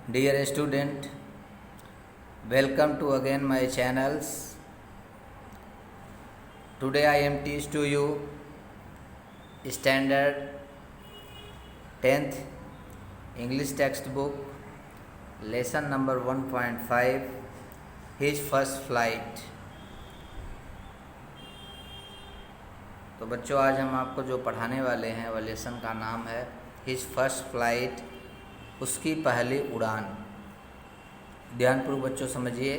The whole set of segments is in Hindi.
Dear student, welcome to again my channels. Today I am teach to you standard 10th English textbook lesson number 1.5 his first flight. तो बच्चों आज हम आपको जो पढ़ाने वाले हैं वह लेसन का नाम है हिज फर्स्ट फ्लाइट, उसकी पहली उड़ान। ध्यानपूर्वक बच्चों समझिए,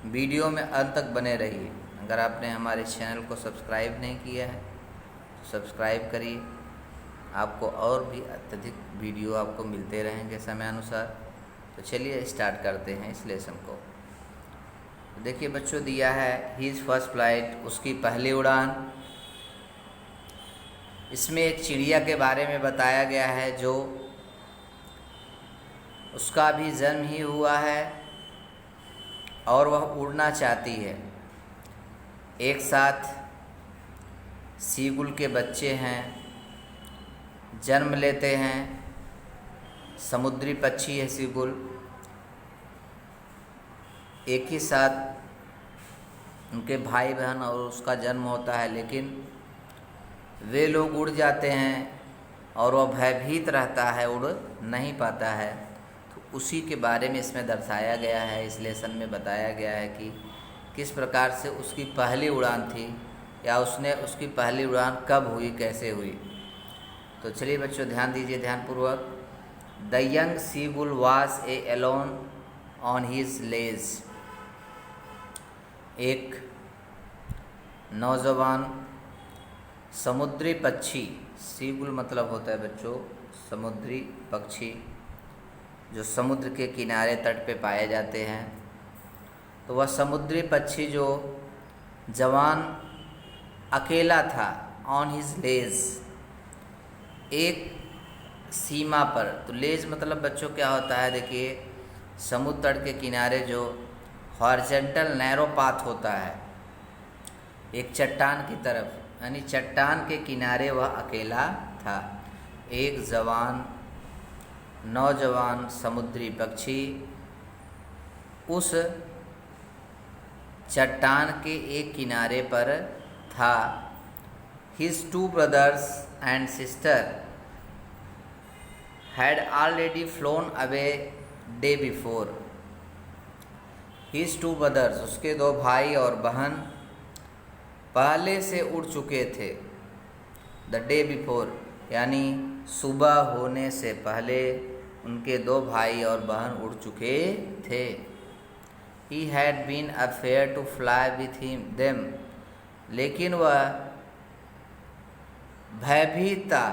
वीडियो में अंत तक बने रहिए। अगर आपने हमारे चैनल को सब्सक्राइब नहीं किया है तो सब्सक्राइब करिए, आपको और भी अत्यधिक वीडियो आपको मिलते रहेंगे समय अनुसार। तो चलिए स्टार्ट करते हैं इस लेसन को। तो देखिए बच्चों, दिया है हिज फर्स्ट फ्लाइट, उसकी पहली उड़ान। इसमें एक चिड़िया के बारे में बताया गया है जो उसका भी जन्म ही हुआ है और वह उड़ना चाहती है। एक साथ सीगुल के बच्चे हैं, जन्म लेते हैं। समुद्री पक्षी है सीगुल। एक ही साथ उनके भाई बहन और उसका जन्म होता है, लेकिन वे लोग उड़ जाते हैं और वह भयभीत रहता है, उड़ नहीं पाता है। तो उसी के बारे में इसमें दर्शाया गया है। इस लेसन में बताया गया है कि किस प्रकार से उसकी पहली उड़ान थी, या उसकी पहली उड़ान कब हुई, कैसे हुई। तो चलिए बच्चों ध्यान दीजिए ध्यानपूर्वक। The young seagull was a alone on his ledge. एक नौजवान समुद्री पक्षी, सीगुल मतलब होता है बच्चों समुद्री पक्षी, जो समुद्र के किनारे तट पे पाए जाते हैं। तो वह समुद्री पक्षी जो जवान अकेला था, ऑन हिज लेज, एक सीमा पर। तो लेज मतलब बच्चों क्या होता है, देखिए समुद्र तट के किनारे जो हॉरिजॉन्टल नैरो पाथ होता है एक चट्टान की तरफ, यानी चट्टान के किनारे वह अकेला था। एक नौजवान समुद्री पक्षी उस चट्टान के एक किनारे पर था। His two brothers and sister had already flown away day before. His two brothers, उसके दो भाई और बहन पहले से उड़ चुके थे। द डे बिफोर यानी सुबह होने से पहले उनके दो भाई और बहन उड़ चुके थे। He had been afraid to fly with them, लेकिन वह भयभीत था,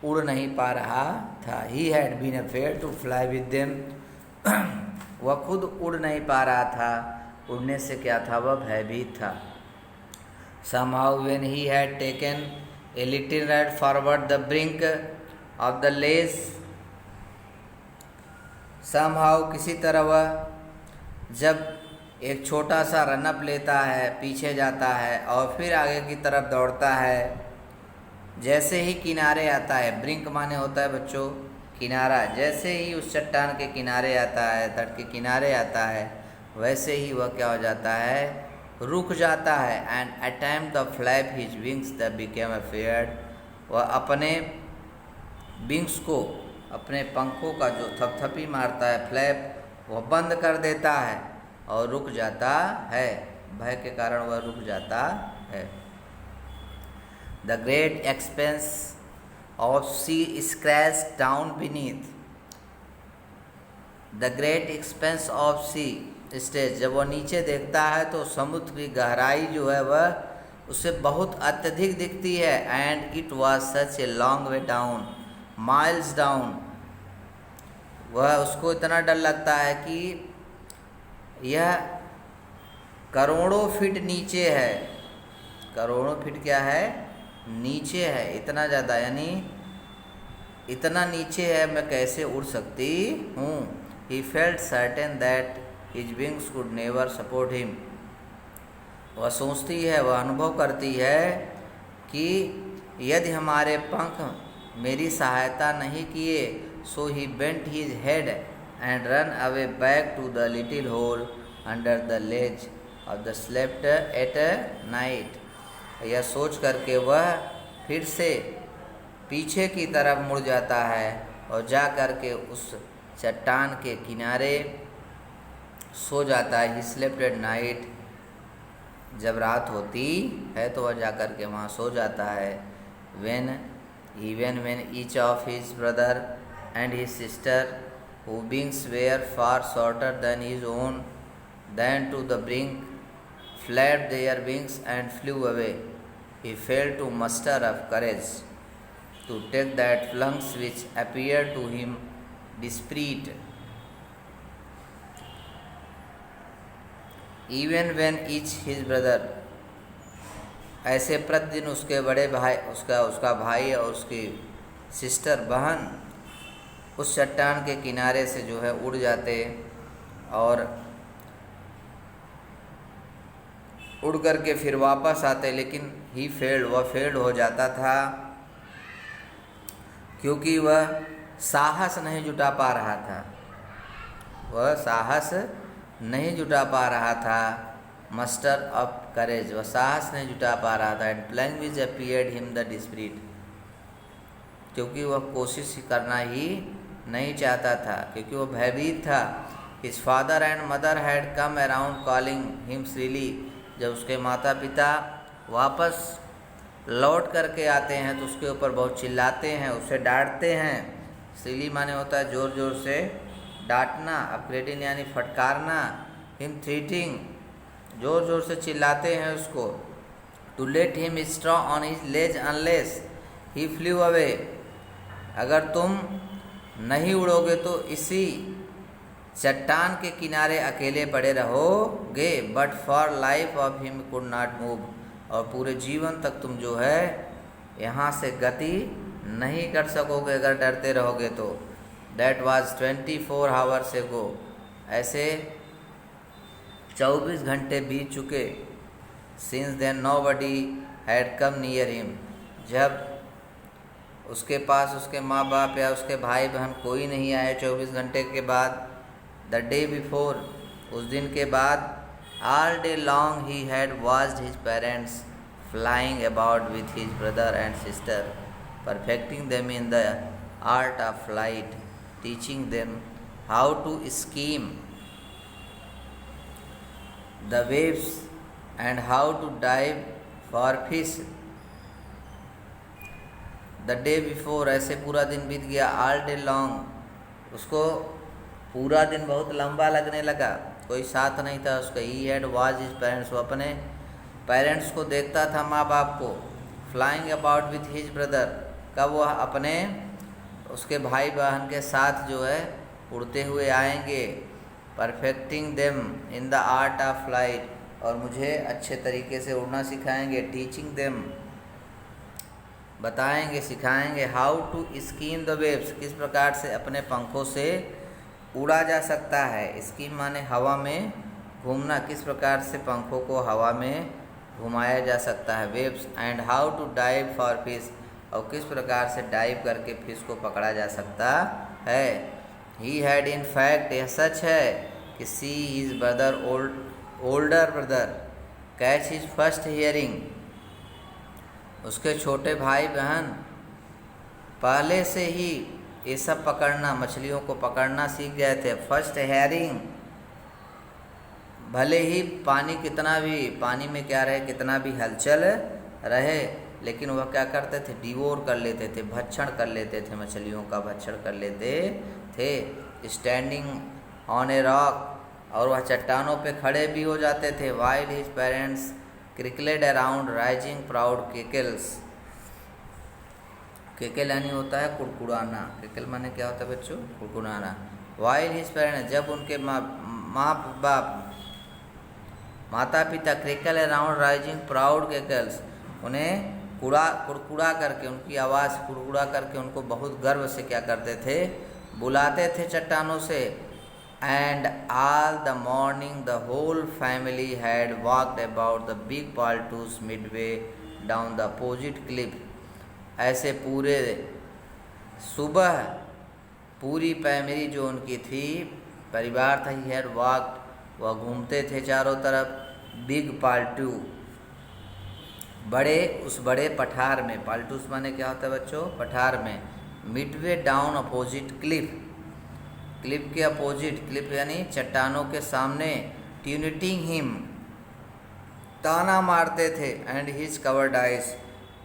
उड़ नहीं पा रहा था। He had been afraid to fly with them वह खुद उड़ नहीं पा रहा था, उड़ने से क्या था, वह भयभीत था। Somehow when he had taken a little ride forward the brink of the ledge, somehow किसी तरह वह जब एक छोटा सा रनअप लेता है, पीछे जाता है और फिर आगे की तरफ दौड़ता है। जैसे ही किनारे आता है, ब्रिंक माने होता है बच्चों किनारा, जैसे ही उस चट्टान के किनारे आता है, तट के किनारे आता है, वैसे ही वह क्या हो जाता है, रुक जाता है। And attempt the flap his wings the became afraid, वह अपने विंग्स को, अपने पंखों का जो थपथपी मारता है, फ्लैप, वह बंद कर देता है और रुक जाता है। भय के कारण वह रुक जाता है। The great expanse of sea scratch down beneath. The great expanse of sea stage, जब वह नीचे देखता है तो समुद्र की गहराई जो है वह उसे बहुत अत्यधिक दिखती है। And it was such a long way down, miles down, वह उसको इतना डर लगता है कि यह करोड़ों फीट नीचे है। करोड़ों फीट क्या है, नीचे है, इतना ज़्यादा, यानी इतना नीचे है, मैं कैसे उड़ सकती हूँ। He felt certain that his wings could never support him. वह सोचती है, वह अनुभव करती है कि यदि हमारे पंख मेरी सहायता नहीं किए। So he bent his head and run away back to the little hole under the ledge of the slept at night. यह सोच करके वह फिर से पीछे की तरफ मुड़ जाता है और जा कर के उस चट्टान के किनारे सो जाता है। ही स्लेप्ट एट नाइट, जब रात होती है तो वह जा कर के वहाँ सो जाता है। Even when each of his brother and his sister, whose wings were far shorter than his own, than to the brink, flapped their wings and flew away, he failed to muster up courage to take that plunge which appeared to him desperate. Even when each his brother, ऐसे प्रतिदिन उसके बड़े भाई, उसका भाई और उसकी सिस्टर बहन उस चट्टान के किनारे से जो है उड़ जाते और उड़ करके फिर वापस आते, लेकिन वह फेल्ड हो जाता था क्योंकि वह साहस नहीं जुटा पा रहा था। वह साहस नहीं जुटा पा रहा था, मस्टर ऑफ करेज, वह साहस नहीं जुटा पा रहा था। And plunge which appeared him the desperate, क्योंकि वह कोशिश करना ही नहीं चाहता था, क्योंकि वह भयभीत था। His father and mother had come around calling him shrilly, जब उसके माता पिता वापस लौट करके आते हैं तो उसके ऊपर बहुत चिल्लाते हैं, उसे डांटते हैं। श्रीली माने होता है जोर जोर से डांटना, अपग्रेडिंग यानी फटकारना। हिम थ्रीटिंग, जोर जोर से चिल्लाते हैं उसको। To let him straw on his ledge unless he flew away, अगर तुम नहीं उड़ोगे तो इसी चट्टान के किनारे अकेले पड़े रहोगे। But for life of him could not move, और पूरे जीवन तक तुम जो है यहाँ से गति नहीं कर सकोगे अगर डरते रहोगे तो। दैट वाज 24 आवर्स एगो, ऐसे 24 घंटे बीत चुके। Since then nobody had come near him, जब उसके पास उसके माँ बाप या उसके भाई बहन कोई नहीं आए 24 घंटे के बाद। द डे बिफोर, उस दिन के बाद, all day long he had watched his parents flying about with his brother and sister, perfecting them in the art of flight, teaching them how to skim the waves and how to dive for fish. The day before, ऐसे पूरा दिन बीत गया। all day long, उसको पूरा दिन बहुत लंबा लगने लगा, कोई साथ नहीं था उसका। he had watched his parents, वो अपने पेरेंट्स को देखता था, माँ बाप को। flying about with his brother, कब वह अपने उसके भाई बहन के साथ जो है उड़ते हुए आएंगे। Perfecting them in the art of flight, और मुझे अच्छे तरीके से उड़ना सिखाएंगे। टीचिंग देम, बताएंगे सिखाएंगे। How to skim the waves, किस प्रकार से अपने पंखों से उड़ा जा सकता है। स्कीम माने हवा में घूमना, किस प्रकार से पंखों को हवा में घुमाया जा सकता है। Waves and how to dive for fish, और किस प्रकार से डाइव करके फिश को पकड़ा जा सकता है। He had in fact, यह सच है कि see his brother older brother catch his first hearing, उसके छोटे भाई बहन पहले से ही ये सब पकड़ना, मछलियों को पकड़ना सीख गए थे। फर्स्ट हेयरिंग, भले ही पानी में क्या रहे, कितना भी हलचल रहे, लेकिन वह क्या करते थे, डिवोर कर लेते थे, भक्षण कर लेते थे, मछलियों का भक्षण कर लेते थे। स्टैंडिंग ऑन ए रॉक, और वह चट्टानों पे खड़े भी हो जाते थे। While his parents circled around rising proud cackles, cackle यानी होता है कुड़कुड़ाना, केकल माने क्या होता है बच्चों, कुड़कुड़ाना। वाइल हिज पेरेंट्स, जब उनके माता पिता क्रिकल अराउंड राइजिंग प्राउड केकल्स, उन्हें कुड़कुड़ा करके, उनकी आवाज़ कुड़कुड़ा करके उनको बहुत गर्व से क्या करते थे, बुलाते थे चट्टानों से। And all the morning the whole family had walked about the big plateaus midway down the opposite cliff, ऐसे पूरे सुबह पूरी फैमिली जो उनकी थी, परिवार था, ही हैड वॉक्ड, वह घूमते थे चारों तरफ, बिग पाल्टू, उस बड़े पठार में। पाल्टूस माने क्या होता है बच्चों? पठार में। Midway down opposite Cliff, Cliff के अपोजिट, क्लिफ यानी चट्टानों के सामने, ट्यूनिटिंग हिम, ताना मारते थे, एंड हिज कवर्ड आइज,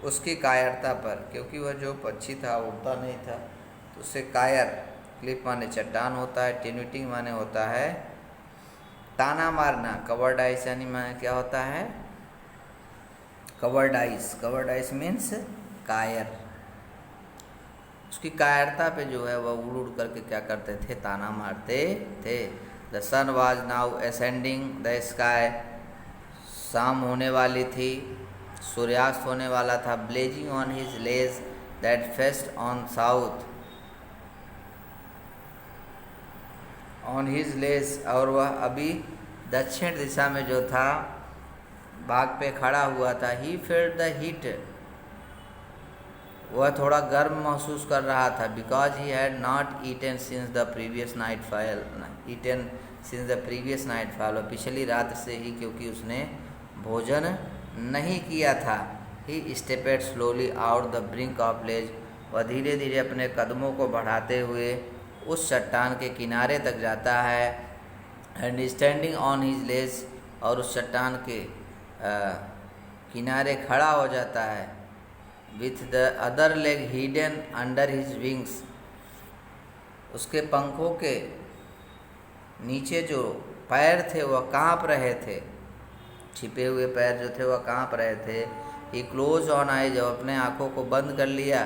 उसकी कायरता पर, क्योंकि वह जो पक्षी था उड़ता नहीं था, तो उससे कायर, क्लिफ माने चट्टान होता है, ट्यूनिटिंग माने होता है ताना मारना, कवर्ड आइज यानी माने क्या होता है? Covered eyes, covered eyes means कायर। उसकी कायरता पे जो है वह उड़ उड़ करके क्या करते थे? ताना मारते थे। The sun was now ascending the sky, शाम होने वाली थी, सूर्यास्त होने वाला था। Blazing on his ledge that faced on south, on his ledge, और वह अभी दक्षिण दिशा में जो था बाग पे खड़ा हुआ था। ही फेल्ट द हीट, वह थोड़ा गर्म महसूस कर रहा था। Because he had not eaten since the previous nightfall, eaten since the previous nightfall, पिछली रात से ही, क्योंकि उसने भोजन नहीं किया था। He stepped slowly out the brink of ledge, वह धीरे धीरे अपने कदमों को बढ़ाते हुए उस चट्टान के किनारे तक जाता है। And standing on his ledge, और उस चट्टान के किनारे खड़ा हो जाता है। With the other leg hidden under his wings, उसके पंखों के नीचे जो पैर थे वह काँप रहे थे, छिपे हुए पैर जो थे वह काँप रहे थे। ही क्लोज ऑन आई, जब अपने आँखों को बंद कर लिया।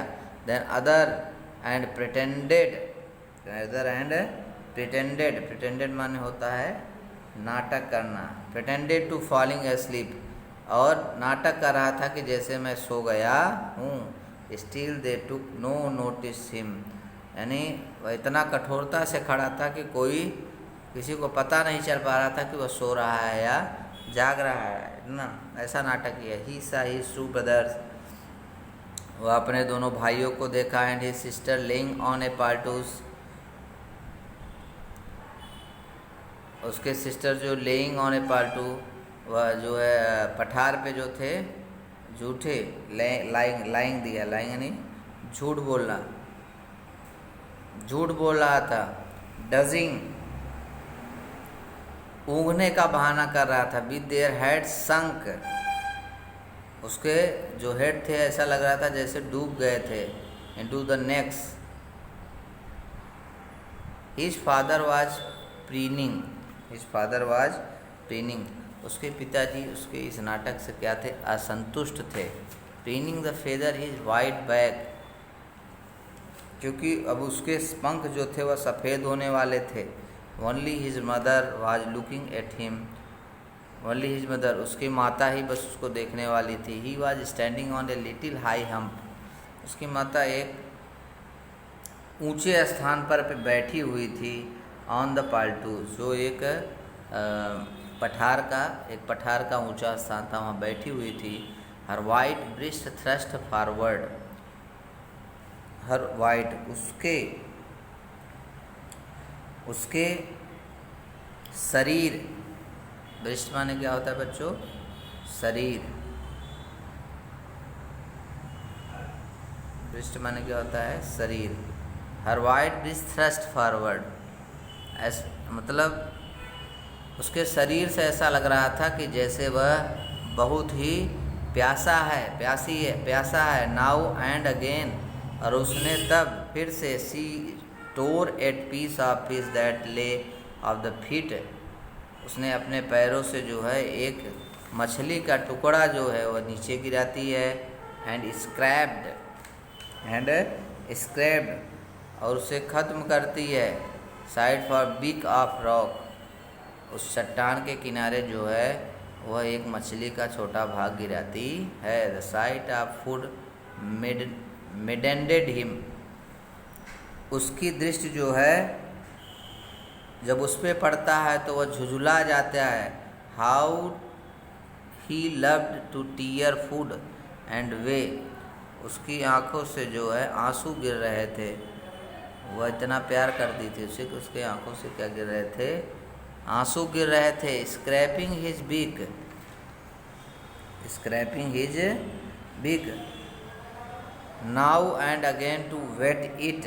Then other end pretended, other end pretended, pretended माने होता है नाटक करना। प्रिटेंडेड टू फॉलिंग एस्लीप, और नाटक कर रहा था कि जैसे मैं सो गया हूँ। Still they took no notice him, यानी वह इतना कठोरता से खड़ा था कि किसी को पता नहीं चल पा रहा था कि वह सो रहा है या जाग रहा है ना, ऐसा नाटक किया। ही सा हिज टू ब्रदर्स, वह अपने दोनों भाइयों को देखा। And his sister laying on a पाल्टूस, उसके सिस्टर जो लेइंग ऑन ए पाल्टू, वह जो है पठार पे जो थे झूठे, लाइंग दिया, लाइंग यानी झूठ बोलना, झूठ बोल रहा था। डजिंग, ऊँघने का बहाना कर रहा था। विद देयर हेड संक, उसके जो हेड थे ऐसा लग रहा था जैसे डूब गए थे। Into the next, his father was preening, his father was preening, उसके पिताजी उसके इस नाटक से क्या थे? असंतुष्ट थे। Preening the feather his white back, क्योंकि अब उसके पंख जो थे वह सफ़ेद होने वाले थे। Only his mother was looking at him, only his mother, उसकी माता ही बस उसको देखने वाली थी। He was standing on a little high hump, उसकी माता एक ऊंचे स्थान पर बैठी हुई थी। ऑन द पाल्टू, जो एक पठार का ऊंचा स्थान था, वहाँ बैठी हुई थी। हर वाइट ब्रेस्ट थ्रस्ट फॉरवर्ड, हर वाइट, उसके शरीर, ब्रेस्ट माने क्या होता है बच्चों? शरीर, ब्रेस्ट माने क्या होता है? शरीर। हर वाइट ब्रेस्ट थ्रस्ट फॉरवर्ड, मतलब उसके शरीर से ऐसा लग रहा था कि जैसे वह बहुत ही प्यासा है। नाउ एंड अगेन, और उसने तब फिर से she tore at piece of fish that lay off the feet, उसने अपने पैरों से जो है एक मछली का टुकड़ा जो है वह नीचे गिराती है। एंड स्क्रैप्ड, और उसे ख़त्म करती है। Side for big of rock, उस चट्टान के किनारे जो है वह एक मछली का छोटा भाग गिराती है। The sight of food maddened him, उसकी दृष्टि जो है जब उस पर पड़ता है तो वह झुझुला जाता है। How he loved to tear food and way, उसकी आंखों से जो है आंसू गिर रहे थे। वह इतना प्यार करती थी उसे कि उसके आंखों से क्या गिर रहे थे, आंसू गिर रहे थे। Scraping his beak, scraping his beak now and again to whet it.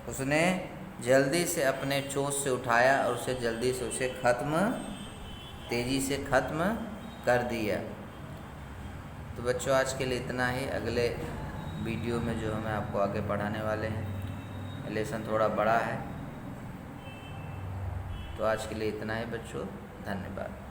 उसने जल्दी से अपने चोंच से उठाया और उसे जल्दी से उसे तेज़ी से ख़त्म कर दिया। तो बच्चों आज के लिए इतना ही। अगले वीडियो में जो हमें आपको आगे पढ़ाने वाले हैं, लेसन थोड़ा बड़ा है। तो आज के लिए इतना ही बच्चों, धन्यवाद।